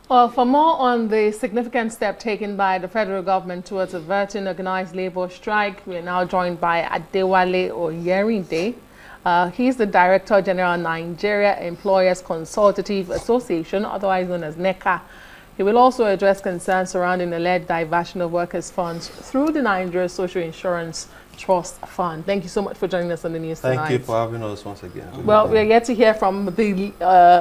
Well, for more on the significant step taken by the federal government towards averting organized labor strike, we are now joined by Adewale Oyerinde. He's the Director General Nigeria Employers Consultative Association, otherwise known as NECA. He will also address concerns surrounding alleged diversion of workers' funds through the Nigeria Social Insurance Trust Fund. Thank you so much for joining us on the news tonight. Thank you for having us once again. Well, we are yet to hear from the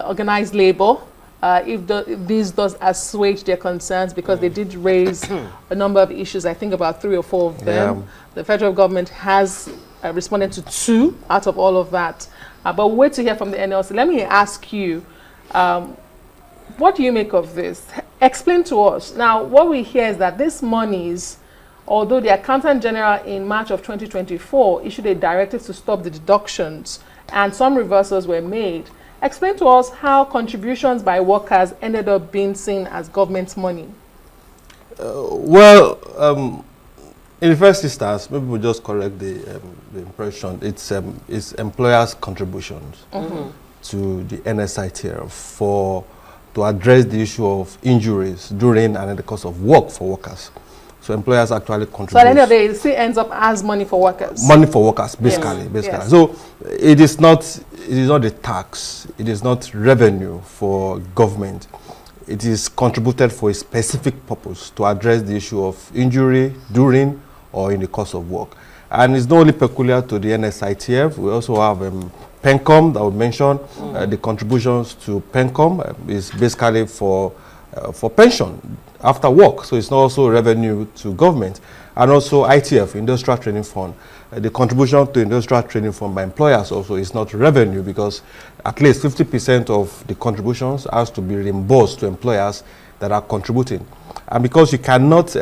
organized labor. If this does assuage their concerns, because they did raise a number of issues, I think about 3 or 4 of them. Yeah. The federal government has responded to 2 out of all of that. But we'll wait to hear from the NLC. Let me ask you, what do you make of this? Explain to us. Now, what we hear is that these monies, although the Accountant General in March of 2024 issued a directive to stop the deductions, and some reversals were made, explain to us how contributions by workers ended up being seen as government money. In the first instance, maybe we'll just correct the impression. It's employers' contributions to the NSITF to address the issue of injuries during and in the course of work for workers. So employers actually contribute. So at the end of the day, it still ends up as money for workers. Money for workers, basically. Yes. So it is not a tax. It is not revenue for government. It is contributed for a specific purpose to address the issue of injury during or in the course of work. And it's not only peculiar to the NSITF. We also have PECOM that we mentioned. The contributions to PECOM is basically for pension after work, so it's not also revenue to government. And also ITF, Industrial Training Fund. The contribution to Industrial Training Fund by employers also is not revenue, because at least 50% of the contributions has to be reimbursed to employers that are contributing. And because you cannot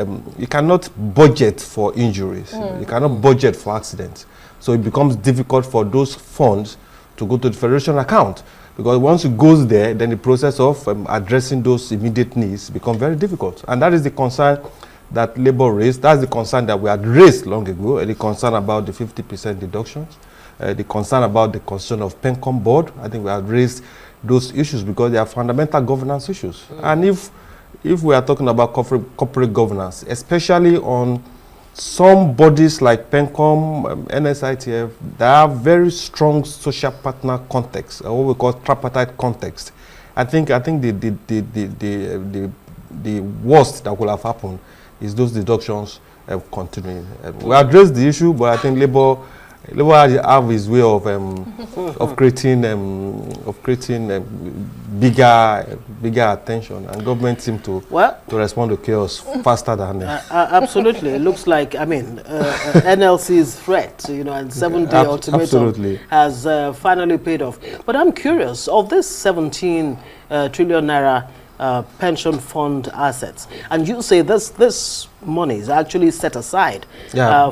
budget for injuries, you cannot budget for accidents, so it becomes difficult for those funds to go to the federation account. Because once it goes there, then the process of addressing those immediate needs becomes very difficult. And that is the concern that Labour raised. That's the concern that we had raised long ago, the concern about the 50% deductions, the concern about the concern of PECOM board. I think we had raised those issues because they are fundamental governance issues. And if we are talking about corporate governance, especially on some bodies like PECOM, NSITF, they have very strong social partner context, or what we call tripartite context. I think the worst that could have happened is those deductions continuing. We addressed the issue, but I think Labour have his way of creating bigger attention, and government seem to respond to chaos faster than absolutely. It looks like, I mean, NLC's threat, and 7-day ultimatum has finally paid off. But I'm curious, of this 17 trillion naira pension fund assets, and you say this money is actually set aside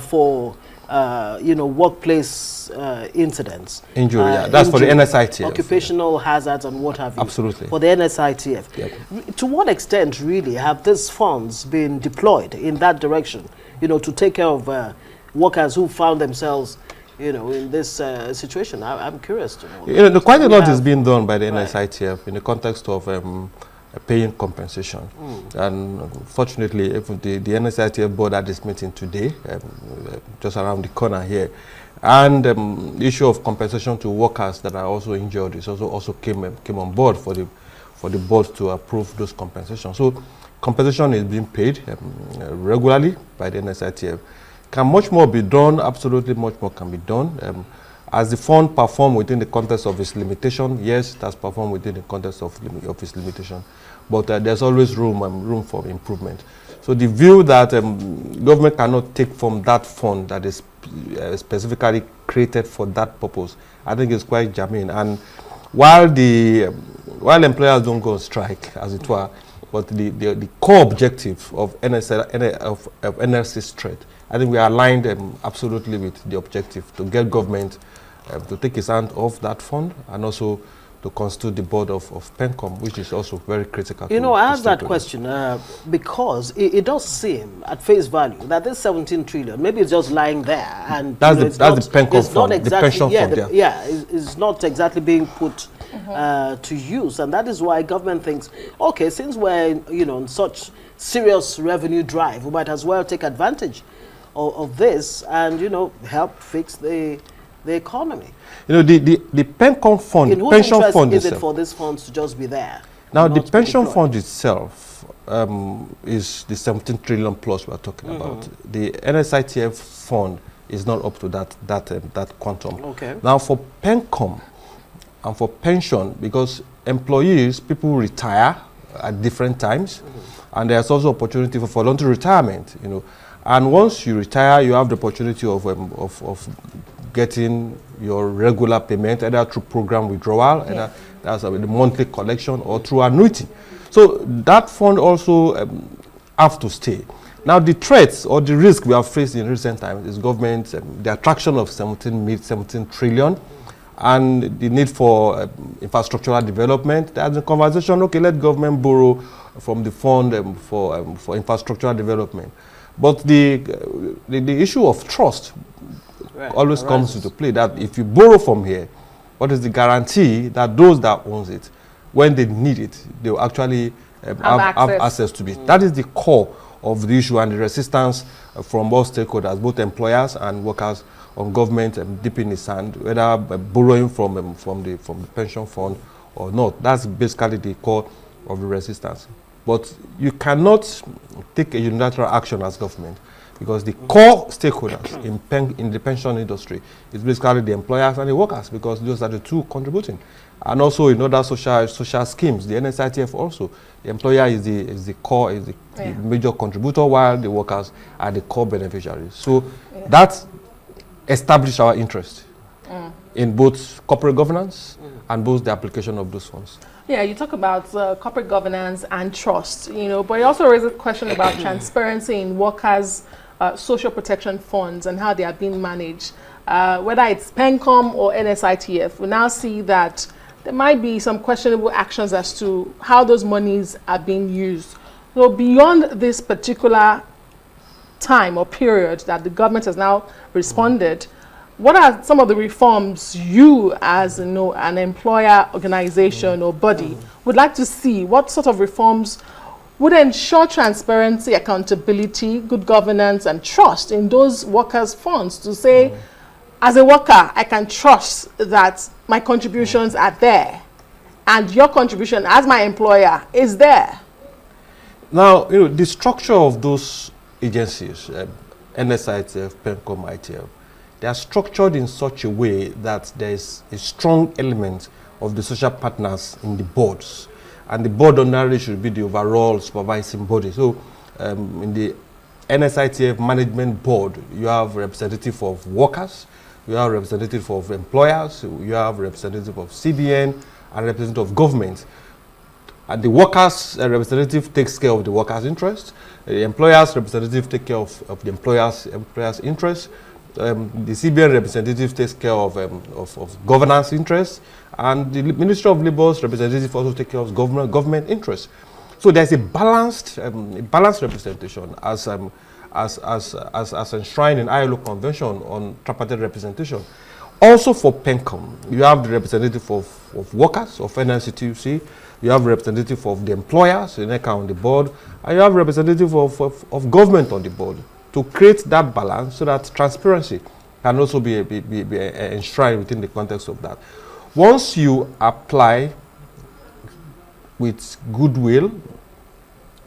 for workplace incidents. Injury, that's for the NSITF. Occupational hazards and what have you. Absolutely. For the NSITF. Yep. To what extent, really, have these funds been deployed in that direction, to take care of workers who found themselves, in this situation? I'm curious to know. Quite a lot is being done by the NSITF in the context of paying compensation. And fortunately, even the NSITF board had this meeting today, just around the corner here. And the issue of compensation to workers that are also injured is also came on board for the board to approve those compensations. So compensation is being paid regularly by the NSITF. Can much more be done? Absolutely, much more can be done. As the fund performed within the context of its limitation, yes, it has performed within the context of its limitation, but there's always room for improvement. So the view that government cannot take from that fund that is specifically created for that purpose, I think is quite germane. And while employers don't go on strike, as it were, but the core objective of NLC's threat, I think we are aligned absolutely with the objective to get government to take its hand off that fund, and also to constitute the board of PECOM, which is also very critical. I asked that question because it does seem at face value that this 17 trillion, maybe it's just lying there, and that's the PECOM fund, the pension fund. It's not exactly being put to use. And that is why government thinks, okay, since we're, in such serious revenue drive, we might as well take advantage of this and, help fix the economy. The PECOM fund, in whose pension interest fund is itself, it for these funds to just be there? Now, the pension fund itself is the 17 trillion plus we're talking about. The NSITF fund is not up to that quantum. Okay. Now, for PECOM and for pension, because employees, people retire at different times, and there's also opportunity for voluntary retirement. And once you retire, you have the opportunity of getting your regular payment, either through program withdrawal, either that's the monthly collection, or through annuity. So that fund also have to stay. Now, the threats or the risk we have faced in recent times is government, the attraction of 17 trillion, and the need for infrastructural development. There's a conversation, okay, let government borrow from the fund for infrastructural development. But the issue of trust always comes into play, that if you borrow from here, what is the guarantee that those that owns it, when they need it, they will actually have access to it? That is the core of the issue and the resistance from all stakeholders, both employers and workers, on government dipping its hand, whether borrowing from the pension fund or not. That's basically the core of the resistance. But you cannot take a unilateral action as government, because the core stakeholders in the pension industry is basically the employers and the workers, because those are the two contributing. And also in other social schemes, the NSITF also, the employer is the major contributor, while the workers are the core beneficiaries. So that established our interest in both corporate governance and both the application of those funds. Yeah, you talk about corporate governance and trust, but you also raise a question about transparency in workers' social protection funds and how they are being managed. Whether it's PECOM or NSITF, we now see that there might be some questionable actions as to how those monies are being used. So beyond this particular time or period that the government has now responded, what are some of the reforms you, as an employer organization or body, would like to see? What sort of reforms would ensure transparency, accountability, good governance, and trust in those workers' funds, to say, as a worker, I can trust that my contributions are there, and your contribution as my employer is there? Now, the structure of those agencies, NSITF, PECOM, ITF, they are structured in such a way that there is a strong element of the social partners in the boards. And the board ordinarily should be the overall supervising body. So in the NSITF management board, you have representative of workers, you have representative of employers, you have representative of CBN, and representative of government. And the workers' representative takes care of the workers' interest. The employers' representative takes care of the employers' interest. The CBN representative takes care of governance interests, and the Ministry of Labor's representative also takes care of government interests. So there's a balanced representation as enshrined in ILO Convention on Tripartite Representation. Also for PECOM, you have the representative of workers of NLCTUC, you have representative of the employers, NECA on the board, and you have representative of government on the board, to create that balance so that transparency can also be enshrined within the context of that. Once you apply with goodwill,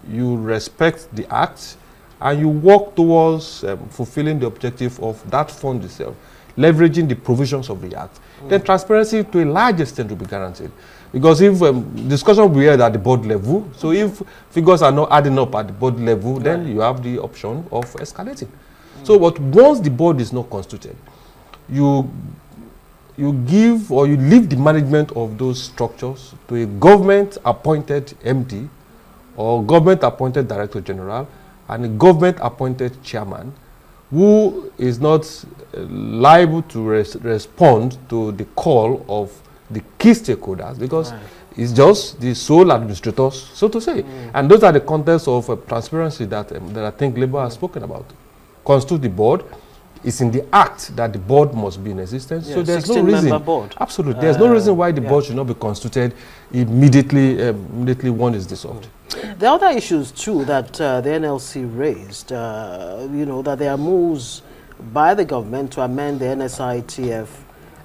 you respect the act, and you work towards fulfilling the objective of that fund itself, leveraging the provisions of the act, then transparency to a large extent will be guaranteed. Because if discussion will be held at the board level, so if figures are not adding up at the board level, then you have the option of escalating. So, but once the board is not constituted, you give or you leave the management of those structures to a government-appointed MD or government-appointed Director General and a government-appointed chairman, who is not liable to respond to the call of the key stakeholders, because it's just the sole administrators, so to say. And those are the contexts of transparency that I think Labour has spoken about. Constitute the board, it's in the act that the board must be in existence. Yeah, so there's no reason. Board. Absolutely. There's no reason why the board should not be constituted immediately one is dissolved. The other issues too that the NLC raised, you know, that there are moves by the government to amend the NSITF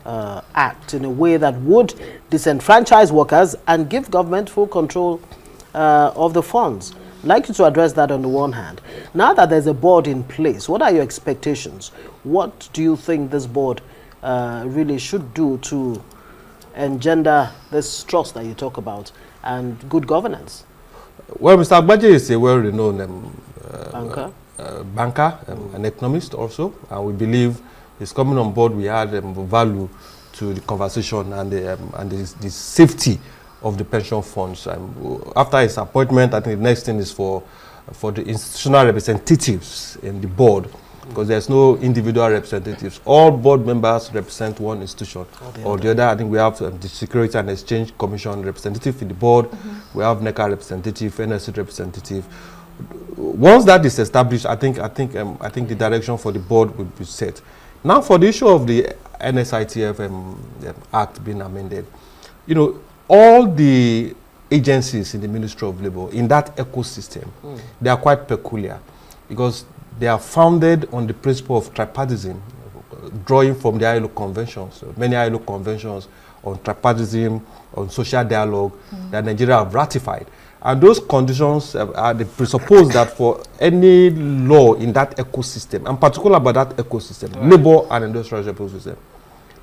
Act in a way that would disenfranchise workers and give government full control of the funds. I'd like you to address that on the one hand. Now that there's a board in place, what are your expectations? What do you think this board really should do to engender this trust that you talk about and good governance? Well, Mr. Agbaje is a well-renowned banker, an economist also, and we believe he's coming on board. We add value to the conversation and the safety of the pension funds. After his appointment, I think the next thing is for the institutional representatives in the board, because there's no individual representatives. All board members represent one institution or the other. I think we have the Security and Exchange Commission representative in the board. We have NECA representative, NSC representative. Once that is established, I think the direction for the board will be set. Now, for the issue of the NSITF Act being amended, you know, all the agencies in the Ministry of Labour, in that ecosystem, they are quite peculiar because they are founded on the principle of tripartism, drawing from the ILO conventions, many ILO conventions on tripartism, on social dialogue that Nigeria have ratified. And those conditions are the presuppose that for any law in that ecosystem, and particular about that ecosystem, labour and industrial ecosystem,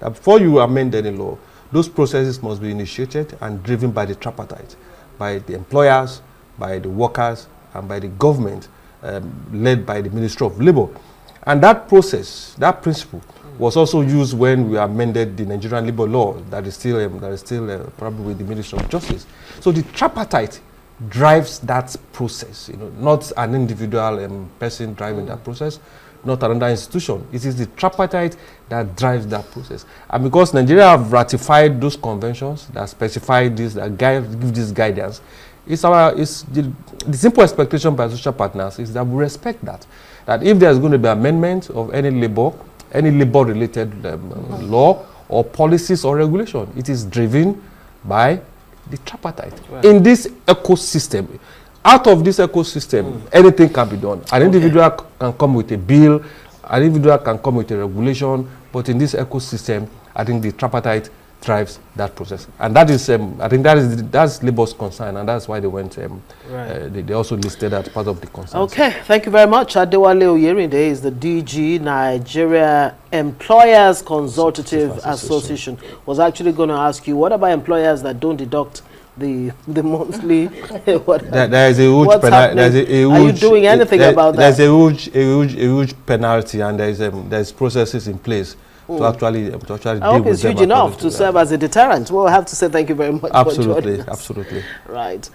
that before you amend any law, those processes must be initiated and driven by the tripartite, by the employers, by the workers, and by the government, led by the Ministry of Labour. And that process, that principle, was also used when we amended the Nigerian labour law that is still probably with the Ministry of Justice. So the tripartite drives that process, you know, not an individual person driving that process, not another institution. It is the tripartite that drives that process. And because Nigeria have ratified those conventions that specify this, that give this guidance, the simple expectation by social partners is that we respect that. That if there's going to be amendment of any labor-related law or policies or regulation, it is driven by the tripartite. Right. In this ecosystem, out of this ecosystem, anything can be done. An individual can come with a bill, an individual can come with a regulation, but in this ecosystem, I think the tripartite drives that process. And that is, I think that's Labour's concern, and that's why they went, they also listed that part of the concern. Okay, thank you very much. Adewale Oyerinde is the DG, Nigeria Employers Consultative Association. Was actually going to ask you, what about employers that don't deduct the monthly? There is a huge penalty. Are you doing anything about that? There's a huge penalty, and there's processes in place to actually deal with them. I hope it's huge enough to serve as a deterrent. Well, I have to say thank you very much. Absolutely, absolutely. Right.